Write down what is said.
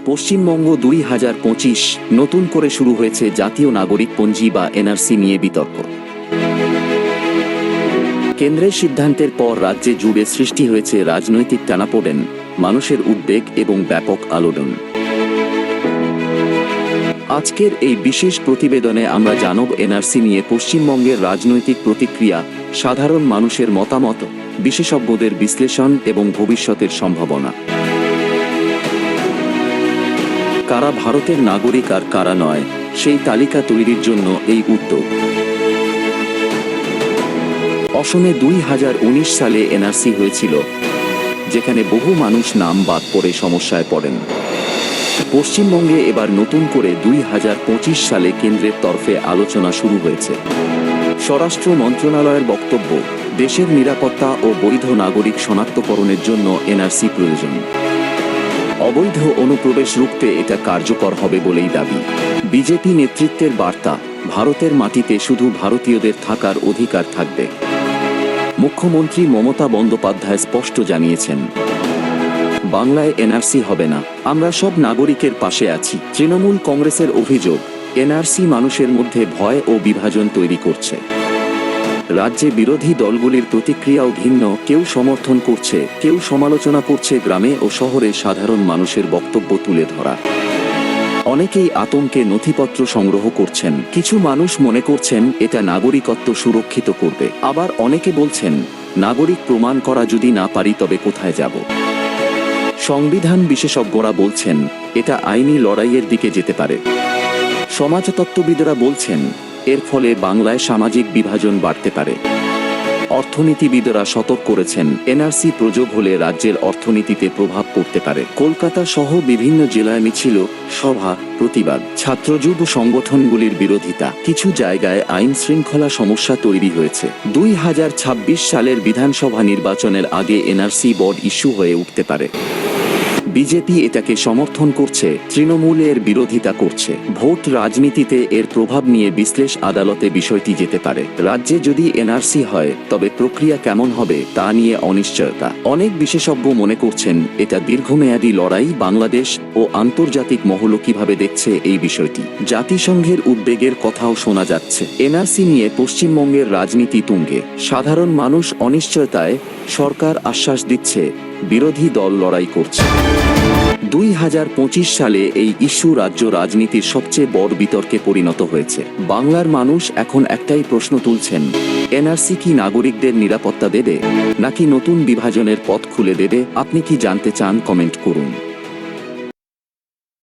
পশ্চিমবঙ্গ 2025 নতুন করে শুরু হয়েছে জাতীয় নাগরিকপঞ্জি বা এনআরসি নিয়ে বিতর্ক। কেন্দ্রের সিদ্ধান্তের পর রাজ্যে জুড়ে সৃষ্টি হয়েছে রাজনৈতিক টানাপোড়েন, মানুষের উদ্বেগ এবং ব্যাপক আলোড়ন। আজকের এই বিশেষ প্রতিবেদনে আমরা জানব এনআরসি নিয়ে পশ্চিমবঙ্গের রাজনৈতিক প্রতিক্রিয়া, সাধারণ মানুষের মতামত, বিশেষজ্ঞদের বিশ্লেষণ এবং ভবিষ্যতের সম্ভাবনা। কারা ভারতের নাগরিক আর কারা নয়, সেই তালিকা তৈরির জন্য এই উদ্যোগ। অসমে 2019 সালে এনআরসি হয়েছিল, যেখানে বহু মানুষ নাম বাদ পড়ে সমস্যায় পড়েন। পশ্চিমবঙ্গে এবার নতুন করে 2025 সালে কেন্দ্রের তরফে আলোচনা শুরু হয়েছে। স্বরাষ্ট্র মন্ত্রণালয়ের বক্তব্য, দেশের নিরাপত্তা ও বৈধ নাগরিক শনাক্তকরণের জন্য এনআরসি প্রয়োজন। অবৈধ অনুপ্রবেশ রুখতে এটা কার্যকর হবে বলেই দাবি। বিজেপি নেতৃত্বের বার্তা, ভারতের মাটিতে শুধু ভারতীয়দের থাকার অধিকার থাকবে। মুখ্যমন্ত্রী মমতা বন্দ্যোপাধ্যায় স্পষ্ট জানিয়েছেন, বাংলায় এনআরসি হবে না, আমরা সব নাগরিকের পাশে আছি। তৃণমূল কংগ্রেসের অভিযোগ, এনআরসি মানুষের মধ্যে ভয় ও বিভাজন তৈরি করছে। রাজ্যে বিরোধী দলগুলির প্রতিক্রিয়াও ভিন্ন, কেউ সমর্থন করছে, কেউ সমালোচনা করছে। গ্রামে ও শহরে সাধারণ মানুষের বক্তব্য তুলে ধরা। অনেকেই আতঙ্কে নথিপত্র সংগ্রহ করছেন। কিছু মানুষ মনে করছেন এটা নাগরিকত্ব সুরক্ষিত করবে, আবার অনেকে বলছেন নাগরিক প্রমাণ করা যদি না পারি তবে কোথায় যাব। সংবিধান বিশেষজ্ঞরা বলছেন এটা আইনি লড়াইয়ের দিকে যেতে পারে। সমাজতত্ত্ববিদরা বলছেন এর ফলে বাংলায় সামাজিক বিভাজন বাড়তে পারে। অর্থনীতিবিদরা সতর্ক করেছেন এনআরসি প্রযোগ হলে রাজ্যের অর্থনীতিতে প্রভাব পড়তে পারে। কলকাতা সহ বিভিন্ন জেলায় মিছিল, সভা, প্রতিবাদ, ছাত্র যুব সংগঠনগুলির বিরোধিতা। কিছু জায়গায় আইন শৃঙ্খলা সমস্যা তৈরি হয়েছে। 2026 সালের বিধানসভা নির্বাচনের আগে এনআরসি বড় ইস্যু হয়ে উঠতে পারে। বিজেপি এটাকে সমর্থন করছে, তৃণমূল এর বিরোধিতা করছে। ভোট রাজনীতিতে এর প্রভাব নিয়ে বিশ্লেষ আদালতে বিষয়টি যেতে পারে। রাজ্যে যদি এনআরসি হয় তবে প্রক্রিয়া কেমন হবে তা নিয়ে অনিশ্চয়তা। অনেক বিশেষজ্ঞ মনে করছেন এটা দীর্ঘমেয়াদী লড়াই। বাংলাদেশ ও আন্তর্জাতিক মহল কিভাবে দেখছে এই বিষয়টি। জাতিসংঘের উদ্বেগের কথাও শোনা যাচ্ছে। এনআরসি নিয়ে পশ্চিমবঙ্গের রাজনীতি তুঙ্গে, সাধারণ মানুষ অনিশ্চয়তায়, সরকার আশ্বাস দিচ্ছে, বিরোধী দল লড়াই করছে। 2025 সালে এই ইস্যু রাজ্য রাজনীতির সবচেয়ে বড় বিতর্কে পরিণত হয়েছে। বাংলার মানুষ এখন একটাই প্রশ্ন তুলছেন, এনআরসি কি নাগরিকদের নিরাপত্তা দেবে, নাকি নতুন বিভাজনের পথ খুলে দেবে? আপনি কি জানতে চান? কমেন্ট করুন।